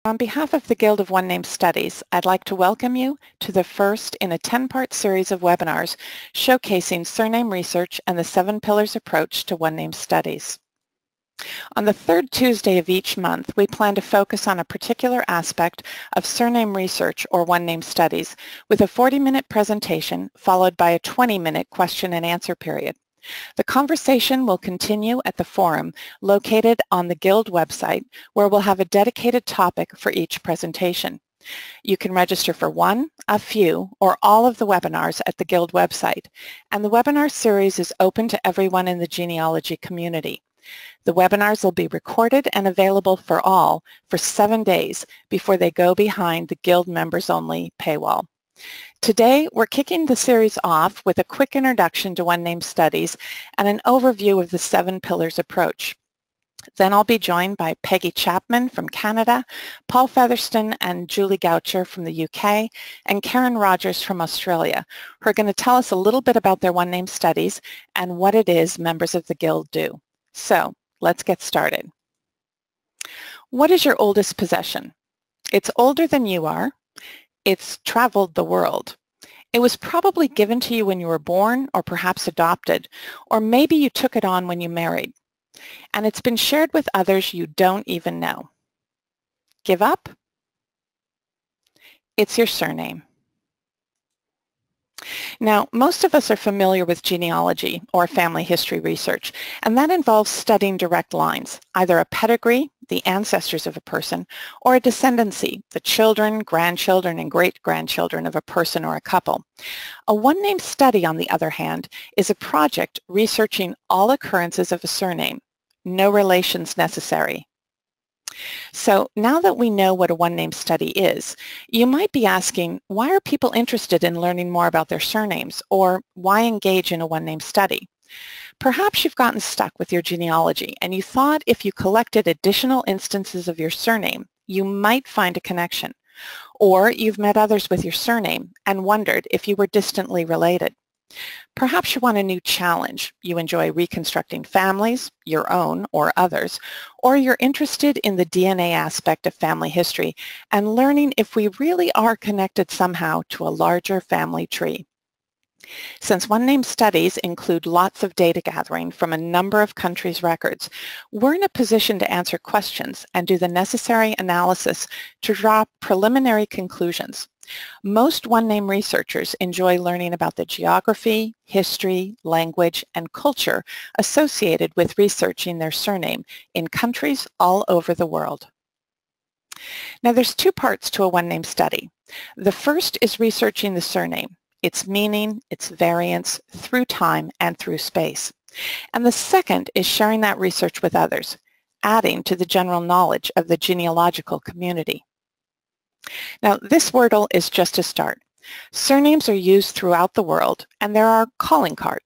On behalf of the Guild of One-Name Studies, I'd like to welcome you to the first in a 10-part series of webinars showcasing surname research and the 7 pillars approach to one-name studies. On the third Tuesday of each month, we plan to focus on a particular aspect of surname research or one-name studies with a 40-minute presentation followed by a 20-minute question and answer period. The conversation will continue at the forum located on the Guild website, where we'll have a dedicated topic for each presentation. You can register for one, a few, or all of the webinars at the Guild website, and the webinar series is open to everyone in the genealogy community. The webinars will be recorded and available for all for 7 days before they go behind the Guild members-only paywall. Today, we're kicking the series off with a quick introduction to one-name studies and an overview of the 7 pillars approach. Then I'll be joined by Peggy Chapman from Canada, Paul Featherstone and Julie Goucher from the UK, and Karen Rogers from Australia, who are going to tell us a little bit about their one-name studies and what it is members of the Guild do. So, let's get started. What is your oldest possession? It's older than you are. It's traveled the world. It was probably given to you when you were born or perhaps adopted, or maybe you took it on when you married. And it's been shared with others you don't even know. Give up? It's your surname. Now, most of us are familiar with genealogy or family history research, and that involves studying direct lines, either a pedigree, the ancestors of a person, or a descendancy, the children, grandchildren, and great-grandchildren of a person or a couple. A one-name study, on the other hand, is a project researching all occurrences of a surname, no relations necessary. So now that we know what a one-name study is, you might be asking, why are people interested in learning more about their surnames, or why engage in a one-name study? Perhaps you've gotten stuck with your genealogy and you thought if you collected additional instances of your surname, you might find a connection. Or you've met others with your surname and wondered if you were distantly related. Perhaps you want a new challenge. You enjoy reconstructing families, your own or others, or you're interested in the DNA aspect of family history and learning if we really are connected somehow to a larger family tree. Since one-name studies include lots of data gathering from a number of countries' records, we're in a position to answer questions and do the necessary analysis to draw preliminary conclusions. Most one-name researchers enjoy learning about the geography, history, language, and culture associated with researching their surname in countries all over the world. Now, there's 2 parts to a one-name study. The first is researching the surname, its meaning, its variance through time and through space. And the second is sharing that research with others, adding to the general knowledge of the genealogical community. Now, this wordle is just a start. Surnames are used throughout the world, and they're our calling card.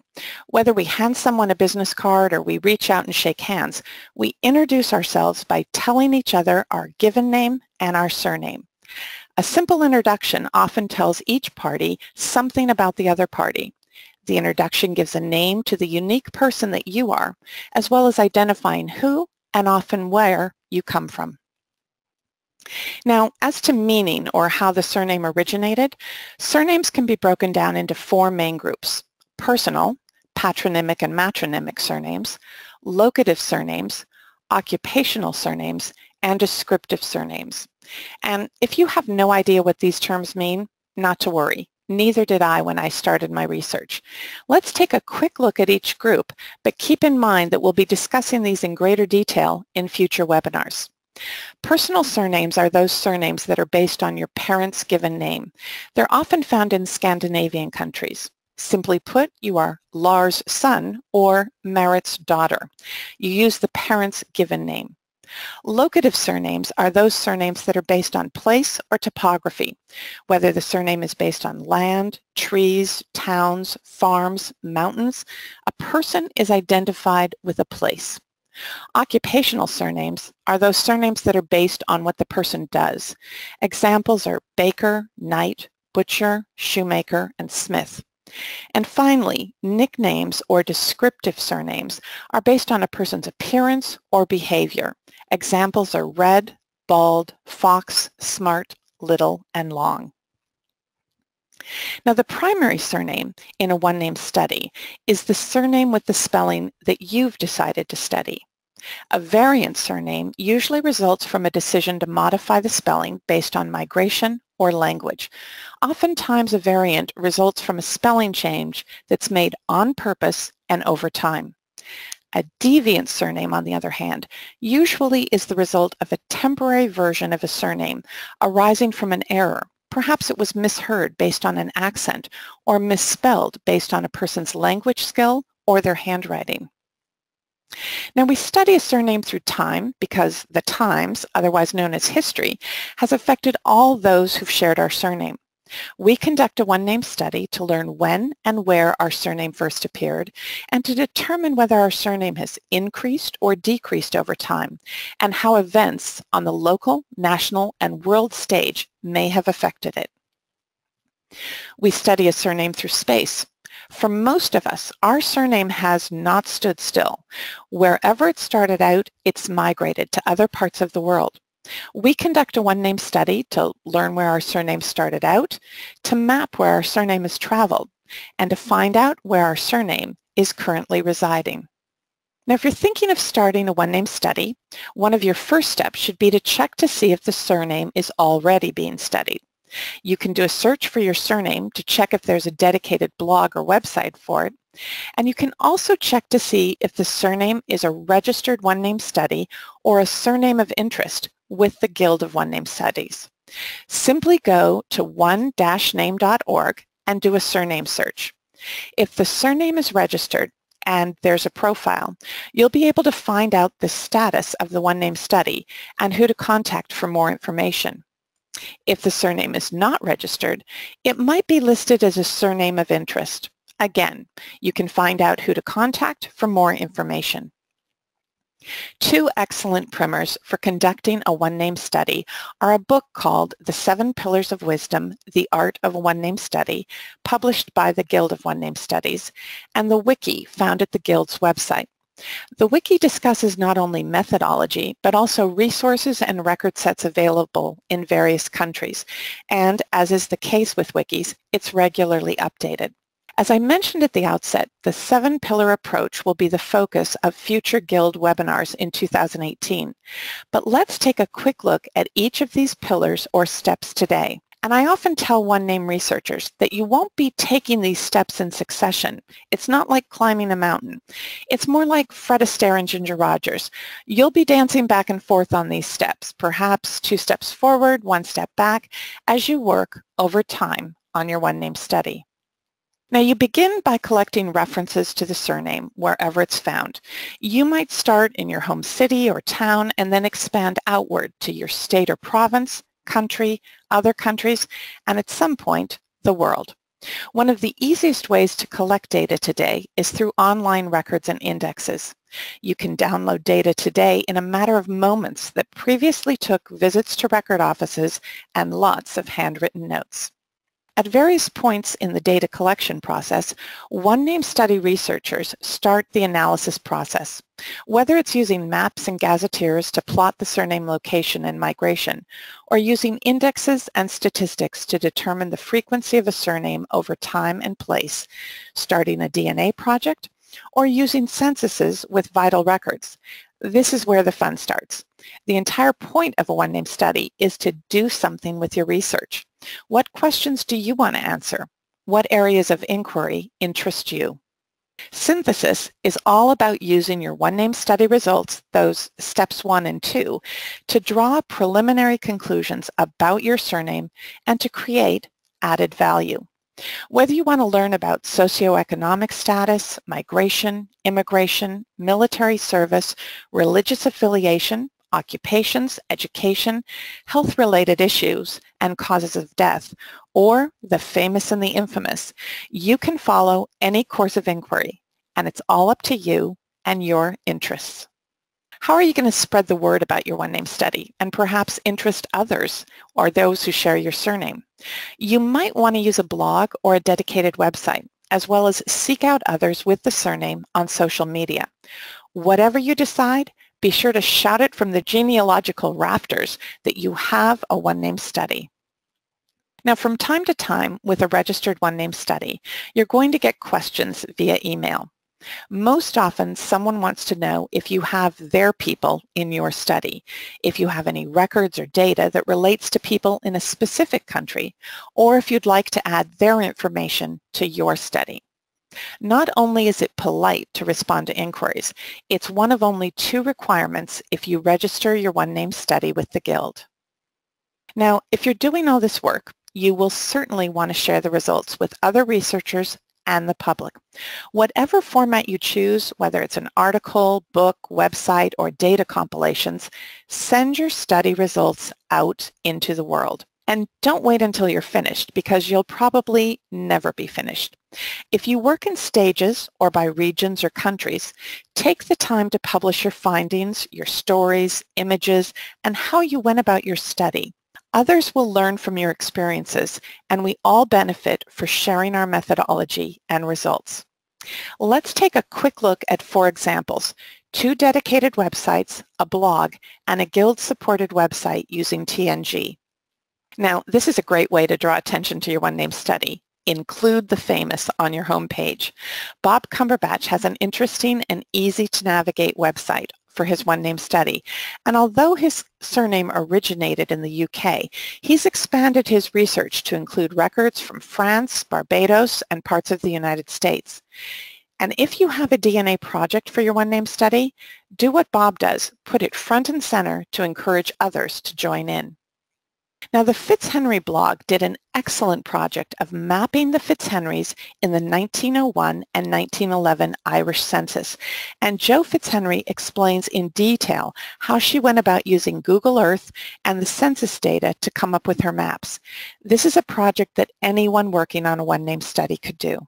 Whether we hand someone a business card or we reach out and shake hands, we introduce ourselves by telling each other our given name and our surname. A simple introduction often tells each party something about the other party. The introduction gives a name to the unique person that you are, as well as identifying who and often where you come from. Now, as to meaning or how the surname originated, surnames can be broken down into 4 main groups: personal, patronymic and matronymic surnames, locative surnames, occupational surnames, and descriptive surnames. And if you have no idea what these terms mean, not to worry. Neither did I when I started my research. Let's take a quick look at each group, but keep in mind that we'll be discussing these in greater detail in future webinars. Personal surnames are those surnames that are based on your parents' given name. They're often found in Scandinavian countries. Simply put, you are Lars' son or Marit's daughter. You use the parents' given name. Locative surnames are those surnames that are based on place or topography, whether the surname is based on land, trees, towns, farms, mountains. A person is identified with a place. Occupational surnames are those surnames that are based on what the person does. Examples are baker, knight, butcher, shoemaker, and smith. And finally, nicknames or descriptive surnames are based on a person's appearance or behavior. Examples are red, bald, fox, smart, little, and long. Now, the primary surname in a one-name study is the surname with the spelling that you've decided to study. A variant surname usually results from a decision to modify the spelling based on migration or language. Oftentimes, a variant results from a spelling change that's made on purpose and over time. A deviant surname, on the other hand, usually is the result of a temporary version of a surname arising from an error. Perhaps it was misheard based on an accent or misspelled based on a person's language skill or their handwriting. Now, we study a surname through time because the times, otherwise known as history, has affected all those who've shared our surname. We conduct a one-name study to learn when and where our surname first appeared and to determine whether our surname has increased or decreased over time and how events on the local, national, and world stage may have affected it. We study a surname through space. For most of us, our surname has not stood still. Wherever it started out, it's migrated to other parts of the world. We conduct a one-name study to learn where our surname started out, to map where our surname has traveled, and to find out where our surname is currently residing. Now, if you're thinking of starting a one-name study, one of your first steps should be to check to see if the surname is already being studied. You can do a search for your surname to check if there's a dedicated blog or website for it, and you can also check to see if the surname is a registered one-name study or a surname of interest with the Guild of One-Name Studies. Simply go to one-name.org and do a surname search. If the surname is registered and there's a profile, you'll be able to find out the status of the one-name study and who to contact for more information. If the surname is not registered, it might be listed as a surname of interest. Again, you can find out who to contact for more information. Two excellent primers for conducting a one-name study are a book called The 7 Pillars of Wisdom, The Art of a One-Name Study, published by the Guild of One-Name Studies, and the Wiki found at the Guild's website. The Wiki discusses not only methodology, but also resources and record sets available in various countries, and as is the case with wikis, it's regularly updated. As I mentioned at the outset, the 7-pillar approach will be the focus of future Guild webinars in 2018. But let's take a quick look at each of these pillars or steps today. And I often tell one-name researchers that you won't be taking these steps in succession. It's not like climbing a mountain. It's more like Fred Astaire and Ginger Rogers. You'll be dancing back and forth on these steps, perhaps 2 steps forward, 1 step back, as you work over time on your one-name study. Now, you begin by collecting references to the surname wherever it's found. You might start in your home city or town and then expand outward to your state or province, country, other countries, and at some point, the world. One of the easiest ways to collect data today is through online records and indexes. You can download data today in a matter of moments that previously took visits to record offices and lots of handwritten notes. At various points in the data collection process, one-name study researchers start the analysis process. Whether it's using maps and gazetteers to plot the surname location and migration, or using indexes and statistics to determine the frequency of a surname over time and place, starting a DNA project, or using censuses with vital records. This is where the fun starts. The entire point of a one-name study is to do something with your research. What questions do you want to answer? What areas of inquiry interest you? Synthesis is all about using your one-name study results, those steps 1 and 2, to draw preliminary conclusions about your surname and to create added value. Whether you want to learn about socioeconomic status, migration, immigration, military service, religious affiliation, occupations, education, health-related issues, and causes of death, or the famous and the infamous, you can follow any course of inquiry, and it's all up to you and your interests. How are you going to spread the word about your one-name study and perhaps interest others or those who share your surname? You might want to use a blog or a dedicated website, as well as seek out others with the surname on social media. Whatever you decide, Be sure to shout it from the genealogical rafters that you have a one-name study. Now, from time to time, with a registered one-name study, you're going to get questions via email. Most often, someone wants to know if you have their people in your study, if you have any records or data that relates to people in a specific country, or if you'd like to add their information to your study. Not only is it polite to respond to inquiries, it's one of only 2 requirements if you register your one-name study with the Guild. Now, if you're doing all this work, you will certainly want to share the results with other researchers and the public. Whatever format you choose, whether it's an article, book, website, or data compilations, send your study results out into the world. And don't wait until you're finished, because you'll probably never be finished. If you work in stages or by regions or countries, take the time to publish your findings, your stories, images, and how you went about your study. Others will learn from your experiences, and we all benefit for sharing our methodology and results. Let's take a quick look at 4 examples: 2 dedicated websites, a blog, and a Guild-supported website using TNG. Now, this is a great way to draw attention to your one-name study. Include the famous on your home page. Bob Cumberbatch has an interesting and easy-to-navigate website for his one-name study, and although his surname originated in the UK, he's expanded his research to include records from France, Barbados, and parts of the United States. And if you have a DNA project for your one-name study, do what Bob does, put it front and center to encourage others to join in. Now, the Fitzhenry blog did an excellent project of mapping the Fitzhenrys in the 1901 and 1911 Irish census, and Jo Fitzhenry explains in detail how she went about using Google Earth and the census data to come up with her maps. This is a project that anyone working on a one-name study could do.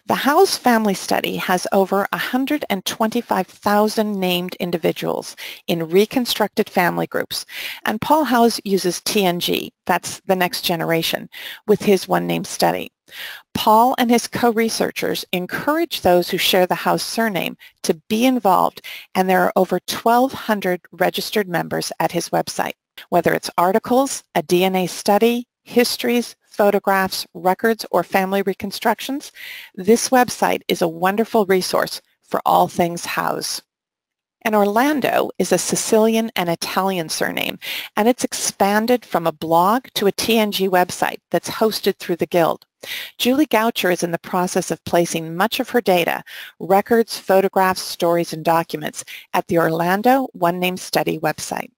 The Howes Family Study has over 125,000 named individuals in reconstructed family groups, and Paul Howes uses TNG, that's the next generation, with his one-name study. Paul and his co-researchers encourage those who share the Howes surname to be involved, and there are over 1,200 registered members at his website. Whether it's articles, a DNA study, histories, photographs, records, or family reconstructions, this website is a wonderful resource for all things Howes. And Orlando is a Sicilian and Italian surname, and it's expanded from a blog to a TNG website that's hosted through the Guild. Julie Goucher is in the process of placing much of her data, records, photographs, stories, and documents at the Orlando One-Name Study website.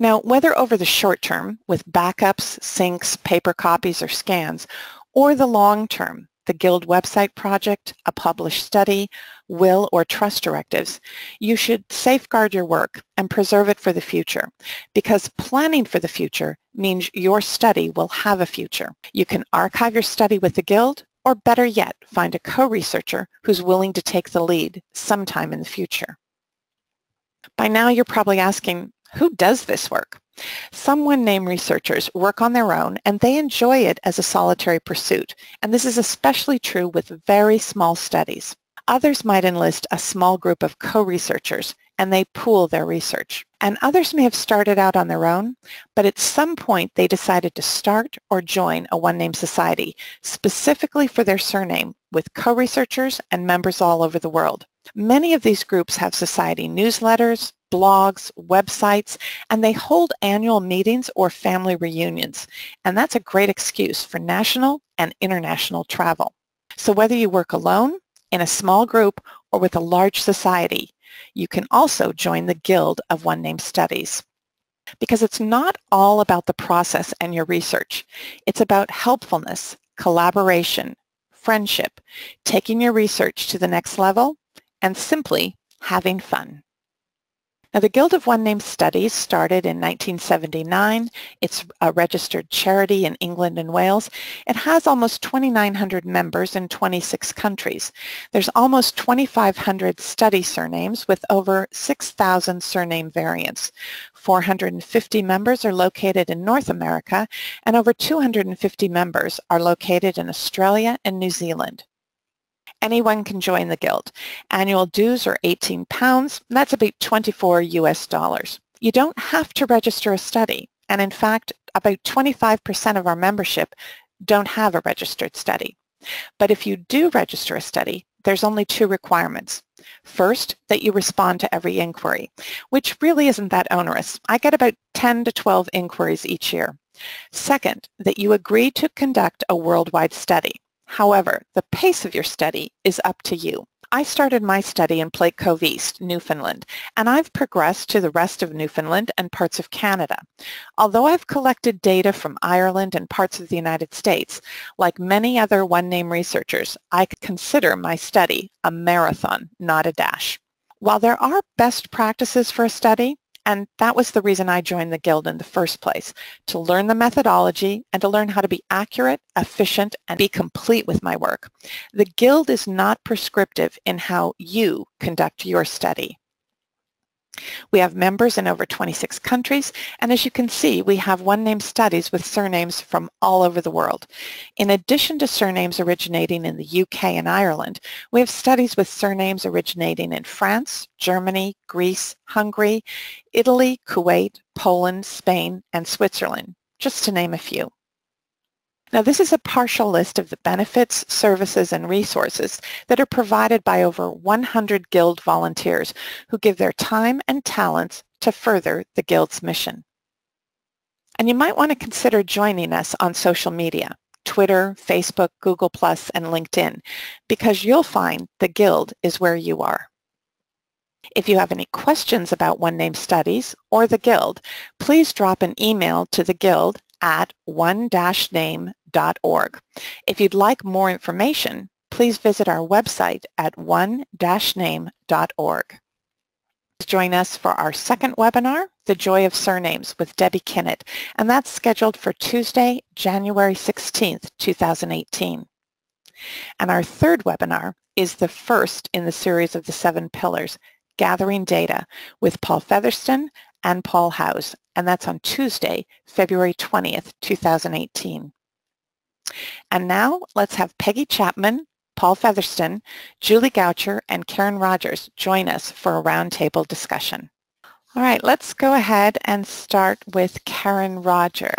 Now, whether over the short term with backups, syncs, paper copies, or scans, or the long term, the Guild website project, a published study, will or trust directives, you should safeguard your work and preserve it for the future, because planning for the future means your study will have a future. You can archive your study with the Guild, or better yet, find a co-researcher who's willing to take the lead sometime in the future. By now you're probably asking, who does this work? Some one-name researchers work on their own, and they enjoy it as a solitary pursuit, and this is especially true with very small studies. Others might enlist a small group of co-researchers, and they pool their research. And others may have started out on their own, but at some point they decided to start or join a one-name society, specifically for their surname, with co-researchers and members all over the world. Many of these groups have society newsletters, blogs, websites, and they hold annual meetings or family reunions. And that's a great excuse for national and international travel. So whether you work alone, in a small group, or with a large society, you can also join the Guild of One-Name Studies. Because it's not all about the process and your research. It's about helpfulness, collaboration, friendship, taking your research to the next level, and simply having fun. Now, the Guild of One-Name Studies started in 1979. It's a registered charity in England and Wales. It has almost 2,900 members in 26 countries. There's almost 2,500 study surnames with over 6,000 surname variants. 450 members are located in North America, and over 250 members are located in Australia and New Zealand. Anyone can join the Guild. Annual dues are £18. That's about 24 US dollars. You don't have to register a study, and in fact, about 25% of our membership don't have a registered study. But if you do register a study, there's only two requirements. First, that you respond to every inquiry, which really isn't that onerous. I get about 10 to 12 inquiries each year. Second, that you agree to conduct a worldwide study. However, the pace of your study is up to you. I started my study in Plate Cove East, Newfoundland, and I've progressed to the rest of Newfoundland and parts of Canada. Although I've collected data from Ireland and parts of the United States, like many other one-name researchers, I consider my study a marathon, not a dash. While there are best practices for a study, and that was the reason I joined the Guild in the first place, to learn the methodology and to learn how to be accurate, efficient, and be complete with my work. The Guild is not prescriptive in how you conduct your study. We have members in over 26 countries, and as you can see, we have one-name studies with surnames from all over the world. In addition to surnames originating in the UK and Ireland, we have studies with surnames originating in France, Germany, Greece, Hungary, Italy, Kuwait, Poland, Spain, and Switzerland, just to name a few. Now, this is a partial list of the benefits, services, and resources that are provided by over 100 Guild volunteers who give their time and talents to further the Guild's mission. And you might want to consider joining us on social media, Twitter, Facebook, Google+, and LinkedIn, because you'll find the Guild is where you are. If you have any questions about one-name studies or the Guild, please drop an email to the Guild at one-name.org. If you'd like more information, please visit our website at one-name.org. Join us for our second webinar, The Joy of Surnames with Debbie Kinnett, and that's scheduled for Tuesday, January 16th, 2018. And our third webinar is the first in the series of the 7 pillars, Gathering Data, with Paul Featherstone and Paul Howes, and that's on Tuesday, February 20th, 2018. And now let's have Peggy Chapman, Paul Featherstone, Julie Goucher, and Karen Rogers join us for a roundtable discussion. All right, let's go ahead and start with Karen Rogers.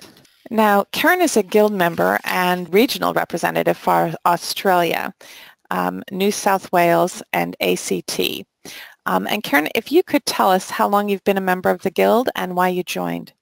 Now, Karen is a Guild member and regional representative for Australia, New South Wales, and ACT. And Karen, if you could tell us how long you've been a member of the Guild and why you joined.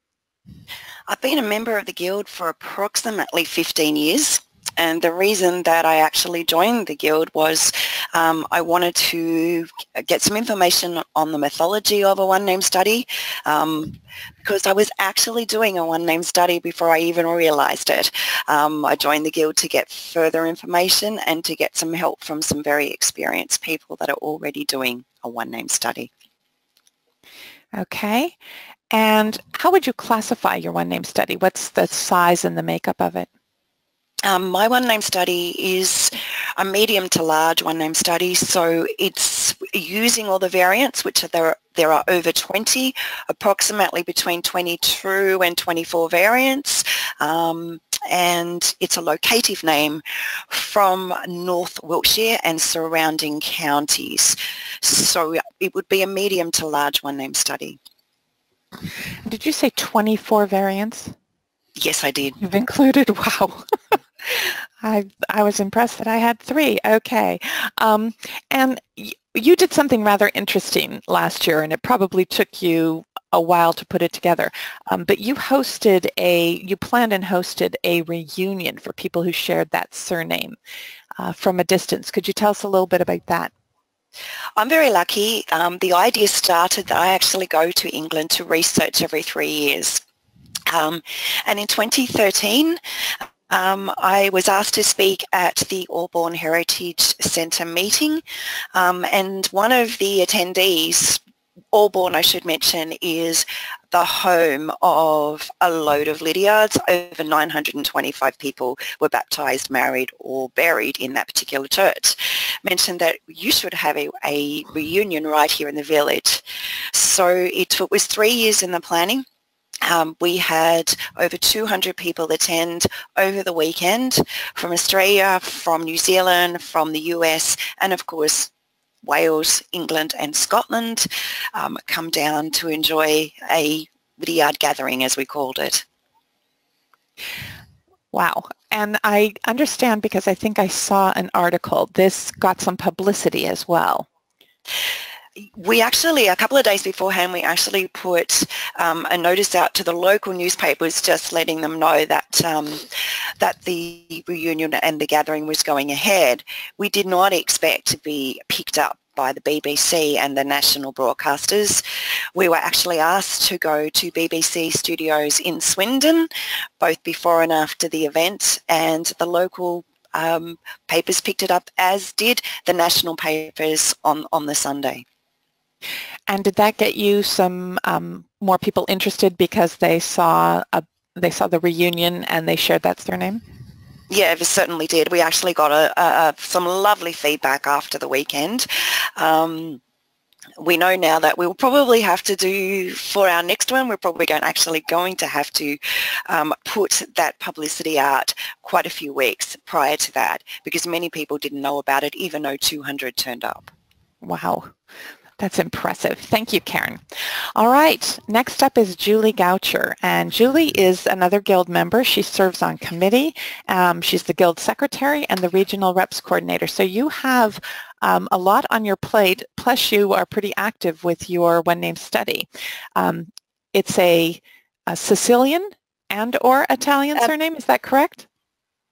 I've been a member of the Guild for approximately 15 years, and the reason that I actually joined the Guild was I wanted to get some information on the methodology of a one-name study, because I was actually doing a one-name study before I even realized it. I joined the Guild to get further information and to get some help from some very experienced people that are already doing a one-name study. Okay. And how would you classify your one-name study? What's the size and the makeup of it? My one-name study is a medium to large one-name study, so it's using all the variants, which there are over 20, approximately between 22 and 24 variants, and it's a locative name from North Wiltshire and surrounding counties. So it would be a medium to large one-name study. Did you say 24 variants? Yes, I did. You've included, wow. I was impressed that I had 3. Okay. And you did something rather interesting last year, and it probably took you a while to put it together. But you planned and hosted a reunion for people who shared that surname from a distance. Could you tell us a little bit about that? I'm very lucky. The idea started that I actually go to England to research every 3 years. And in 2013, I was asked to speak at the Auburn Heritage Centre meeting, and one of the attendees, Auburn I should mention, is the home of a load of Lydiards. Over 925 people were baptised, married or buried in that particular church. Mentioned that you should have a reunion right here in the village. So it was 3 years in the planning. We had over 200 people attend over the weekend from Australia, from New Zealand, from the US, and of course Wales, England and Scotland come down to enjoy a yard gathering, as we called it. Wow. And I understand, because I think I saw an article, this got some publicity as well. We actually, a couple of days beforehand, we actually put a notice out to the local newspapers, just letting them know that that the reunion and the gathering was going ahead. We did not expect to be picked up by the BBC and the national broadcasters. We were actually asked to go to BBC studios in Swindon, both before and after the event, and the local papers picked it up, as did the national papers on the Sunday. And did that get you some more people interested because they saw the reunion and they shared that surname? Yeah, it certainly did. We actually got some lovely feedback after the weekend. We know now that we'll probably have to do, for our next one, we're probably going to have to put that publicity out quite a few weeks prior to that, because many people didn't know about it, even though 200 turned up. Wow. That's impressive. Thank you, Karen. All right, next up is Julie Goucher, and Julie is another Guild member. She serves on committee. She's the Guild secretary and the regional reps coordinator. So you have a lot on your plate, plus you are pretty active with your one-name study. It's a Sicilian and or Italian surname, is that correct?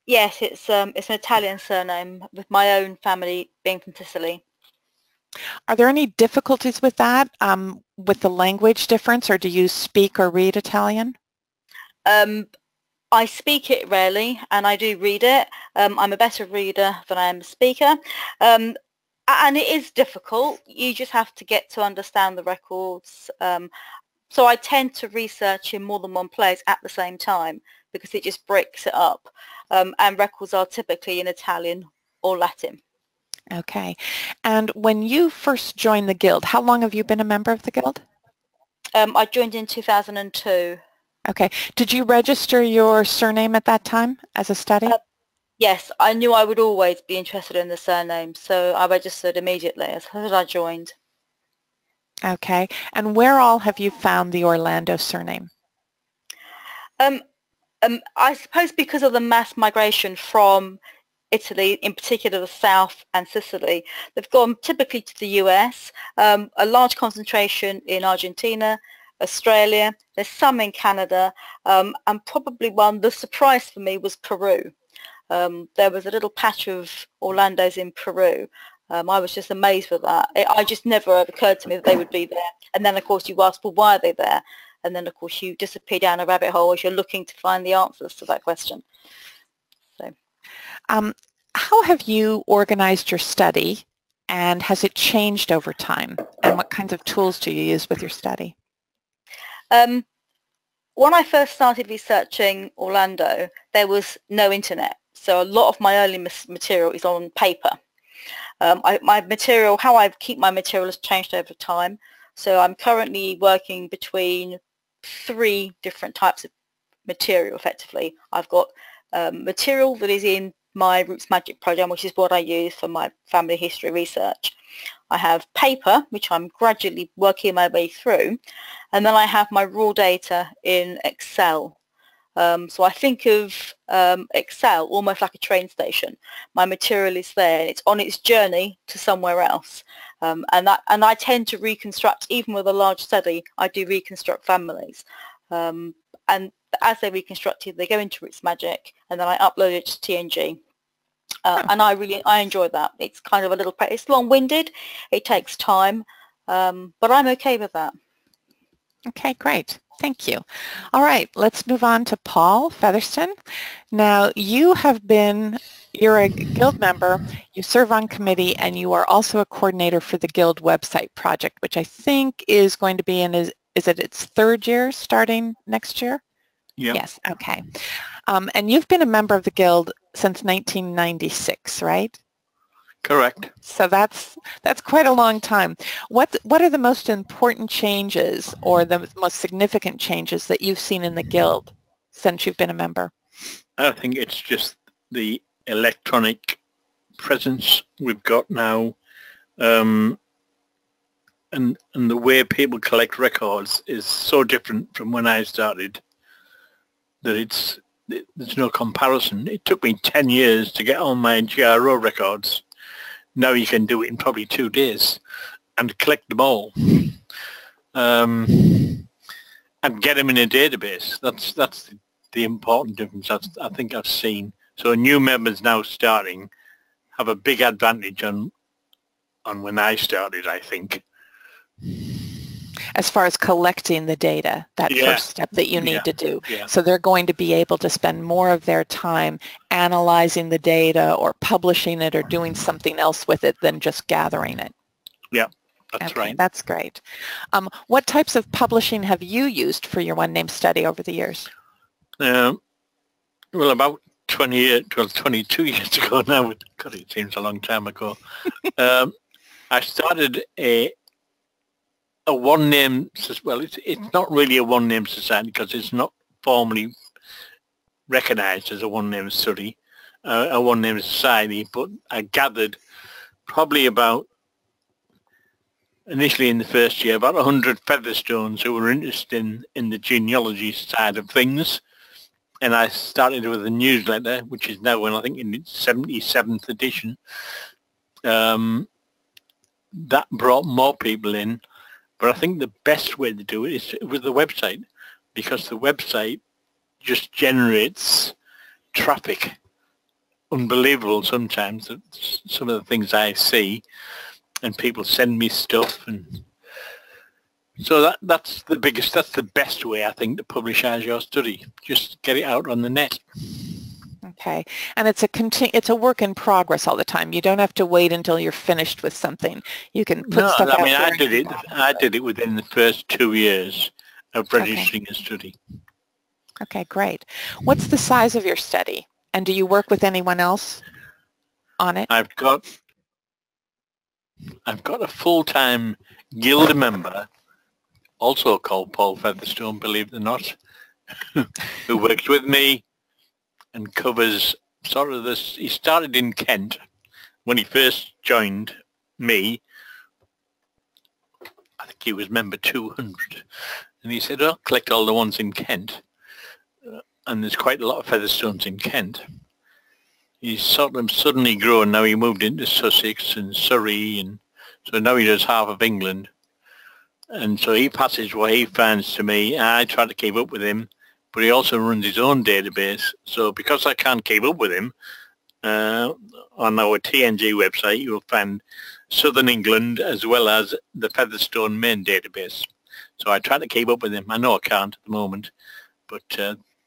Yes, it's an Italian surname, with my own family being from Sicily. Are there any difficulties with that, with the language difference, or do you speak or read Italian? I speak it rarely, and I do read it. I'm a better reader than I am a speaker. And it is difficult. You just have to get to understand the records. So I tend to research in more than one place at the same time, because it just breaks it up. And records are typically in Italian or Latin. Okay. And when you first joined the Guild, how long have you been a member of the Guild? I joined in 2002. Okay. Did you register your surname at that time as a study? Yes, I knew I would always be interested in the surname, so I registered immediately as soon as I joined. Okay. And where all have you found the Orlando surname? I suppose because of the mass migration from Italy, in particular the South and Sicily, they've gone typically to the US, a large concentration in Argentina, Australia, there's some in Canada, and probably the surprise for me was Peru. There was a little patch of Orlandos in Peru. I was just amazed with that. I just never occurred to me that they would be there. And then of course you ask, well, why are they there? And then of course you disappear down a rabbit hole as you're looking to find the answers to that question. So. How have you organized your study, and has it changed over time? And what kinds of tools do you use with your study? When I first started researching Orlando, there was no internet. So a lot of my early material is on paper. My material, how I keep my material has changed over time. So I'm currently working between 3 different types of material effectively. I've got material that is in my Roots Magic program, which is what I use for my family history research. I have paper, which I'm gradually working my way through, and then I have my raw data in Excel. So I think of Excel almost like a train station. My material is there and it's on its journey to somewhere else. And I tend to reconstruct, even with a large study, I do reconstruct families. And as they're reconstructed, they go into Roots Magic, and then I upload it to TNG. And I enjoy that. It's kind of it's long-winded, it takes time, but I'm okay with that. Okay, great. Thank you. All right, let's move on to Paul Featherstone. Now, you're a Guild member, you serve on committee, and you are also a coordinator for the Guild website project, which I think is going to be is it its 3rd year starting next year? Yeah. Yes, okay. And you've been a member of the Guild since 1996, right? Correct. So that's quite a long time. What are the most important changes or the most significant changes that you've seen in the Guild since you've been a member? I think it's just the electronic presence we've got now, and the way people collect records is so different from when I started that there's no comparison. It took me 10 years to get all my GRO records. Now you can do it in probably 2 days and collect them all, and get them in a database. That's the important difference I think I've seen. So new members now starting have a big advantage on when I started, I think. As far as collecting the data, that first step that you need to do. Yeah. So they're going to be able to spend more of their time analyzing the data or publishing it or doing something else with it than just gathering it. Yeah, that's right. That's great. What types of publishing have you used for your one name study over the years? Well, about 22 years ago now. God, it seems a long time ago. I started a one name, well, it's not really a one name society because it's not formally recognized as a one name study, a one name society, but I gathered probably initially in the first year, about 100 Featherstones who were interested in the genealogy side of things. And I started with a newsletter, which is now, I think, in its 77th edition. That brought more people in. But I think the best way to do it is with the website, because the website just generates traffic. Unbelievable sometimes, some of the things I see, and people send me stuff, and so that's the best way, I think, to publish as your study. Just get it out on the net. Okay, and it's a work in progress all the time. You don't have to wait until you're finished with something. You can put stuff out. I mean, I did it within the first 2 years of registering a study. Okay, great. What's the size of your study, and do you work with anyone else on it? I've got a full-time guild member, also called Paul Featherstone, believe it or not, who works with me and covers sort of this. He started in Kent when he first joined me. I think he was member 200, and he said, "I'll collect all the ones in Kent," and there's quite a lot of Featherstones in Kent. He's sort of suddenly grown now. He moved into Sussex and Surrey, and so now he does half of England. And so he passes what he finds to me. I try to keep up with him, but he also runs his own database. So because I can't keep up with him, on our TNG website, you'll find Southern England as well as the Featherstone main database. So I try to keep up with him. I know I can't at the moment, but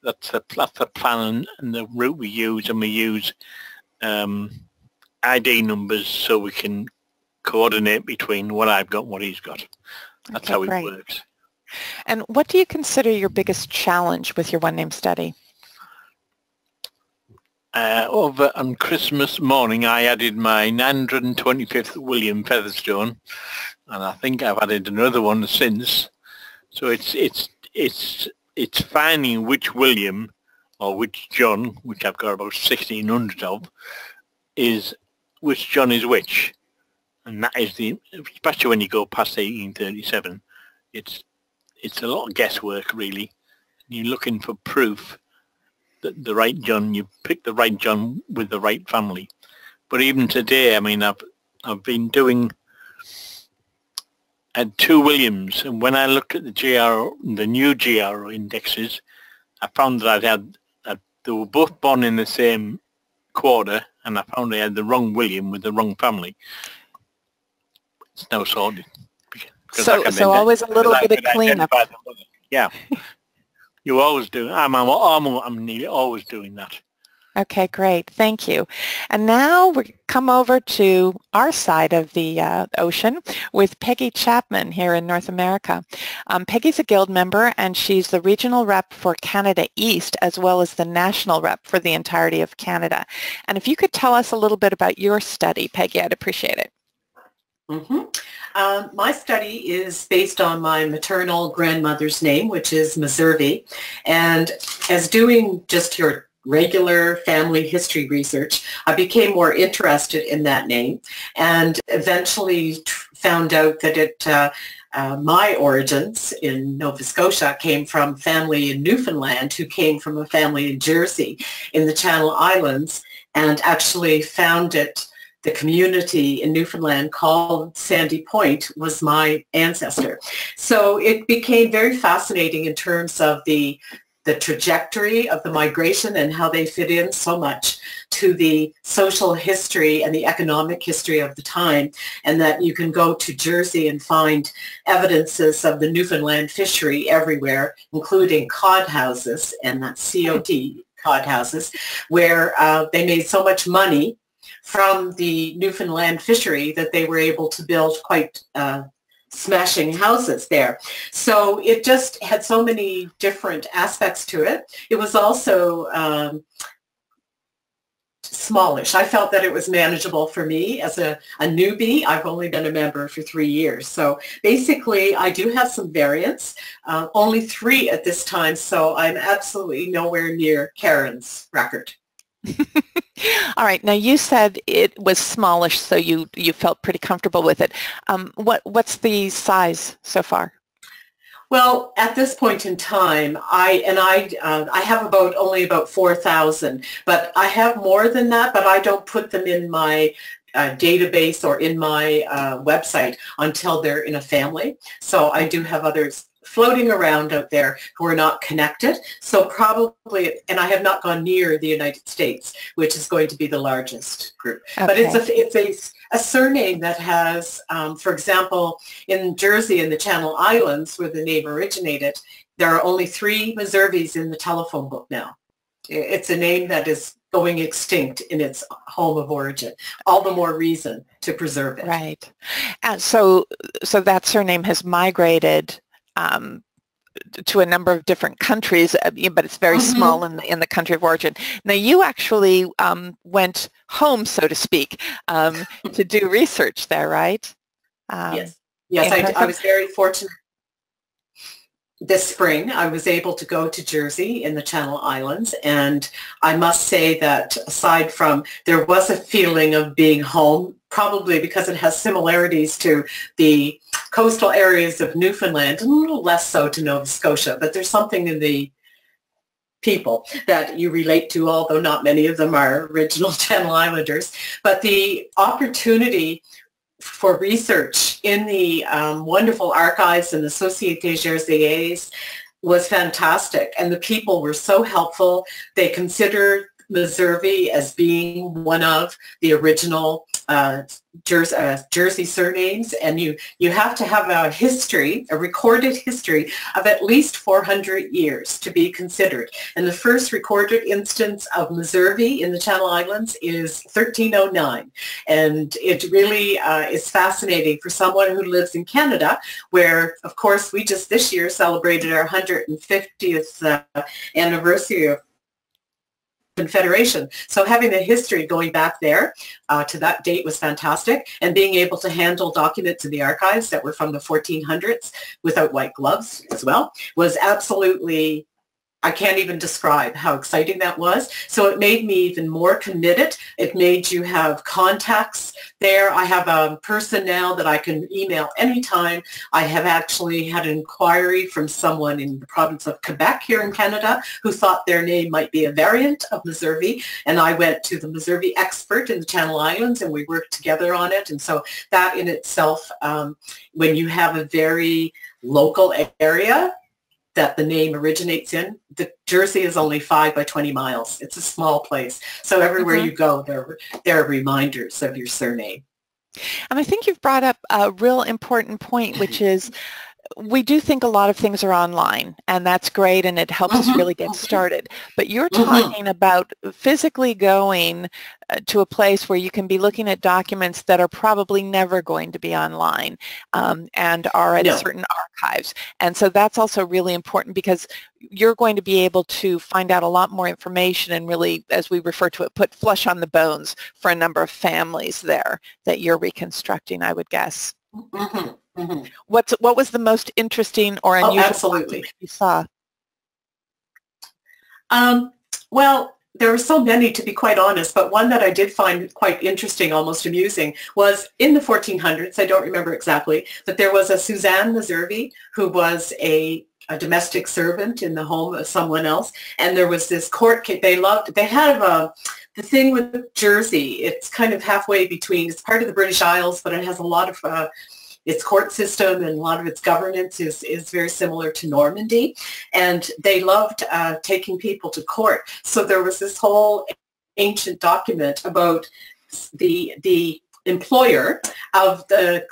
that's the plan and the route we use, and we use ID numbers so we can coordinate between what I've got and what he's got. That's how it works. And what do you consider your biggest challenge with your one name study? Over on Christmas morning, I added my 925th William Featherstone, and I think I've added another one since. So it's finding which William or which John, which I've got about 1,600 of, is which John is which. And that is especially when you go past 1837, it's a lot of guesswork, really. You're looking for proof that the right John, you pick the right John with the right family. But even today, I mean, I've been doing, I had 2 Williams, and when I looked at the new GRO indexes, I found that they were both born in the same quarter, and I found I had the wrong William with the wrong family. It's now sorted. So always a little bit of cleanup. Yeah, you always do. I'm nearly always doing that. Okay, great. Thank you. And now we come over to our side of the ocean with Peggy Chapman here in North America. Peggy's a Guild member, and she's the regional rep for Canada East, as well as the national rep for the entirety of Canada. And if you could tell us a little bit about your study, Peggy, I'd appreciate it. My study is based on my maternal grandmother's name, which is Meservey. And as doing just your regular family history research, I became more interested in that name and eventually found out that my origins in Nova Scotia came from family in Newfoundland who came from a family in Jersey in the Channel Islands, and actually founded the community in Newfoundland called Sandy Point was my ancestor. So it became very fascinating in terms of the trajectory of the migration and how they fit in so much to the social history and the economic history of the time, and that you can go to Jersey and find evidences of the Newfoundland fishery everywhere, including cod houses, and that's COD, cod houses, where they made so much money from the Newfoundland fishery that they were able to build quite smashing houses there. So it just had so many different aspects to it. It was also smallish. I felt that it was manageable for me as a newbie. I've only been a member for 3 years. So basically, I do have some variants, only 3 at this time. So I'm absolutely nowhere near Karen's record. All right. Now you said it was smallish, so you felt pretty comfortable with it. What's the size so far? Well, at this point in time, I have only about 4,000, but I have more than that, but I don't put them in my database or in my website until they're in a family. So I do have others floating around out there who are not connected. So probably, and I have not gone near the United States, which is going to be the largest group. Okay. But it's a surname that has, for example, in Jersey and the Channel Islands, where the name originated, there are only 3 Meserveys in the telephone book now. It's a name that is going extinct in its home of origin. All the more reason to preserve it. Right. And so that surname has migrated to a number of different countries, but it's very small in the country of origin. Now, you actually went home, so to speak, to do research there, right? Yes, I was very fortunate. This spring, I was able to go to Jersey in the Channel Islands, and I must say that aside from, there was a feeling of being home, probably because it has similarities to the coastal areas of Newfoundland, and a little less so to Nova Scotia, but there's something in the people that you relate to, although not many of them are original Channel Islanders. But the opportunity for research in the wonderful archives in the Société Jerseyese was fantastic, and the people were so helpful. They considered Meservey as being one of the original Jersey surnames, and you have to have a history, a recorded history of at least 400 years to be considered. And the first recorded instance of Meservey in the Channel Islands is 1309, and it really is fascinating for someone who lives in Canada, where, of course, we just this year celebrated our 150th anniversary of Confederation. So having the history going back there to that date was fantastic, and being able to handle documents in the archives that were from the 1400s without white gloves as well was absolutely, I can't even describe how exciting that was. So it made me even more committed. It made you have contacts there. I have a person now that I can email anytime. I have actually had an inquiry from someone in the province of Quebec here in Canada who thought their name might be a variant of Meservey, and I went to the Meservey expert in the Channel Islands, and we worked together on it. And so that in itself, when you have a very local area that the name originates in, the Jersey is only 5 by 20 miles. It's a small place. So everywhere you go, there are reminders of your surname. And I think you've brought up a real important point, which is we do think a lot of things are online, and that's great, and it helps us really get started. But you're talking about physically going to a place where you can be looking at documents that are probably never going to be online, and are at certain archives. And so that's also really important, because you're going to be able to find out a lot more information and really, as we refer to it, put flesh on the bones for a number of families there that you're reconstructing, I would guess. What was the most interesting or unusual document you saw? Well, there were so many, to be quite honest, but one that I did find quite interesting, almost amusing, was in the 1400s, I don't remember exactly, but there was a Suzanne Meservey who was a domestic servant in the home of someone else, and there was this court case. They had the thing with Jersey, it's kind of halfway between, it's part of the British Isles, but it has a lot of its court system and a lot of its governance is very similar to Normandy. And they loved taking people to court. So there was this whole ancient document about the employer of the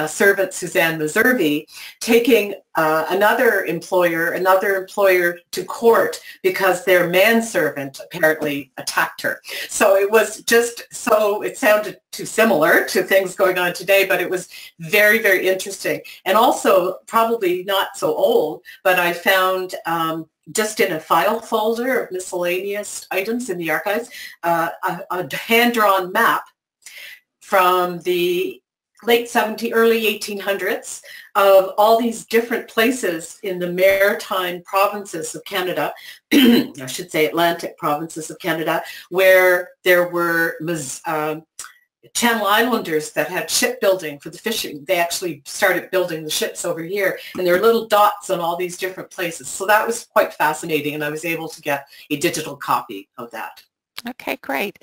servant Suzanne Meservey taking another employer to court because their manservant apparently attacked her. So it was just it sounded too similar to things going on today, but it was very, very interesting. And also probably not so old, but I found just in a file folder of miscellaneous items in the archives, a hand-drawn map from the late early 1800s of all these different places in the maritime provinces of Canada, I should say Atlantic provinces of Canada, where there were Channel Islanders that had shipbuilding for the fishing. They actually started building the ships over here, and there are little dots on all these different places. So that was quite fascinating, and I was able to get a digital copy of that. Okay, great.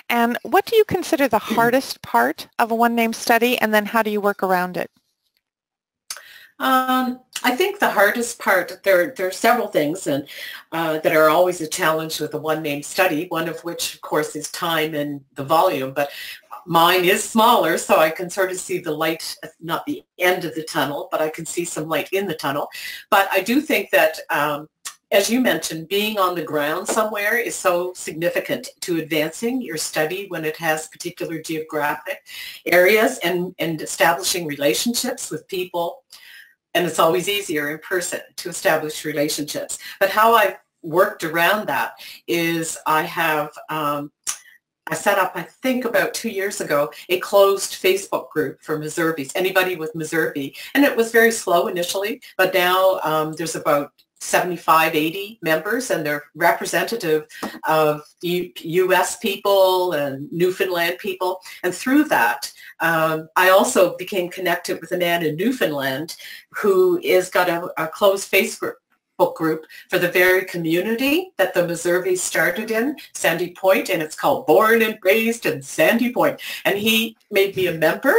And what do you consider the hardest part of a one-name study, and then how do you work around it? I think the hardest part, there are several things and that are always a challenge with a one-name study, one of which, of course, is time and the volume, but mine is smaller, so I can sort of see the light, not the end of the tunnel, but I can see some light in the tunnel. But I do think that as you mentioned, being on the ground somewhere is so significant to advancing your study when it has particular geographic areas and establishing relationships with people. And it's always easier in person to establish relationships. But how I've worked around that is I set up, I think about 2 years ago, a closed Facebook group for Meserveys, anybody with Meservey. And it was very slow initially, but now there's about 75, 80 members, and they're representative of U.S. people and Newfoundland people. And through that, I also became connected with a man in Newfoundland who is got a closed Facebook group for the very community that the Meserveys started in, Sandy Point, and it's called Born and Raised in Sandy Point. And he made me a member,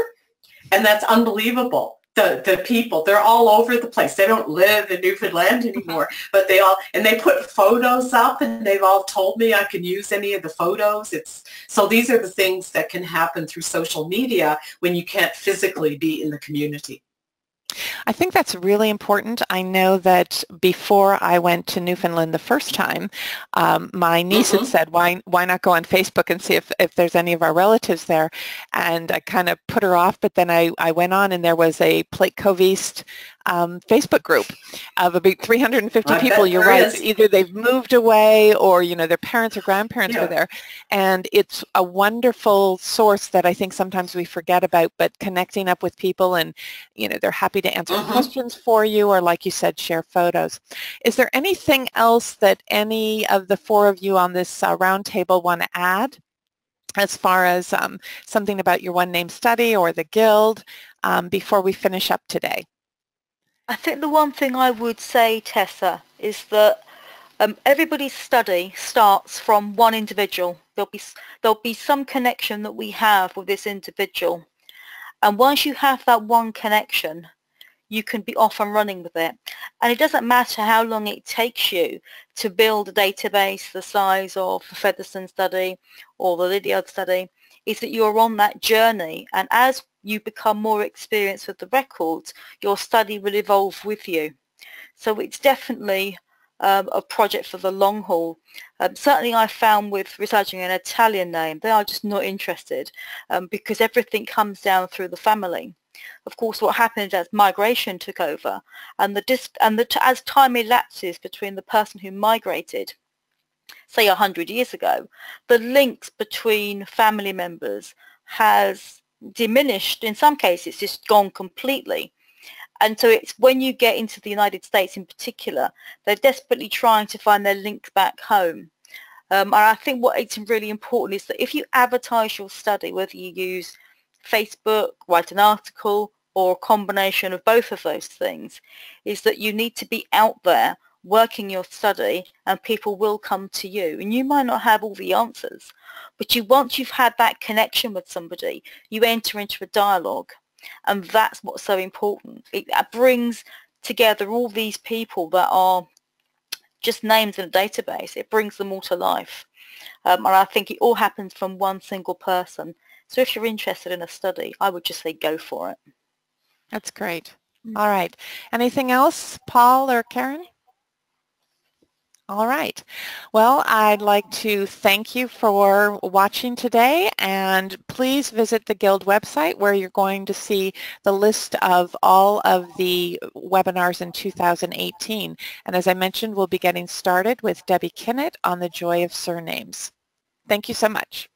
and that's unbelievable. The people, they're all over the place. They don't live in Newfoundland anymore, but they put photos up, and they've all told me I can use any of the photos. So these are the things that can happen through social media when you can't physically be in the community. I think that's really important. I know that before I went to Newfoundland the first time, my niece had said, why not go on Facebook and see if there's any of our relatives there? And I kind of put her off, but then I went on, and there was a Plate Cove East Facebook group of about 350 people. You're right. Either they've moved away or, their parents or grandparents were there. And it's a wonderful source that I think sometimes we forget about, but connecting up with people, and, they're happy to answer questions for you, or, like you said, share photos. Is there anything else that any of the four of you on this round table want to add as far as something about your one-name study or the Guild before we finish up today? I think the one thing I would say, Tessa, is that everybody's study starts from one individual. There'll be some connection that we have with this individual. And once you have that one connection, you can be off and running with it. And it doesn't matter how long it takes you to build a database the size of the Featherstone study or the Lydiard study, is that you're on that journey. And as you become more experienced with the records, your study will evolve with you. So it's definitely a project for the long haul. Certainly I found with researching an Italian name, they are just not interested because everything comes down through the family. Of course, what happened as migration took over, and as time elapses between the person who migrated, say 100 years ago, the links between family members has diminished. In some cases, it's just gone completely. And so it's when you get into the United States in particular, they're desperately trying to find their links back home. And I think what it's really important is that if you advertise your study, whether you use Facebook, write an article, or a combination of both of those things, is that you need to be out there working your study, and people will come to you. And you might not have all the answers, but once you've had that connection with somebody, you enter into a dialogue. And that's what's so important. It brings together all these people that are just names in a database. It brings them all to life. And I think it all happens from one single person. So if you're interested in a study, I would just say go for it. That's great. All right. Anything else, Paul or Karen? All right. Well, I'd like to thank you for watching today, and please visit the Guild website where you're going to see the list of all of the webinars in 2018. And as I mentioned, we'll be getting started with Debbie Kinnett on the joy of surnames. Thank you so much.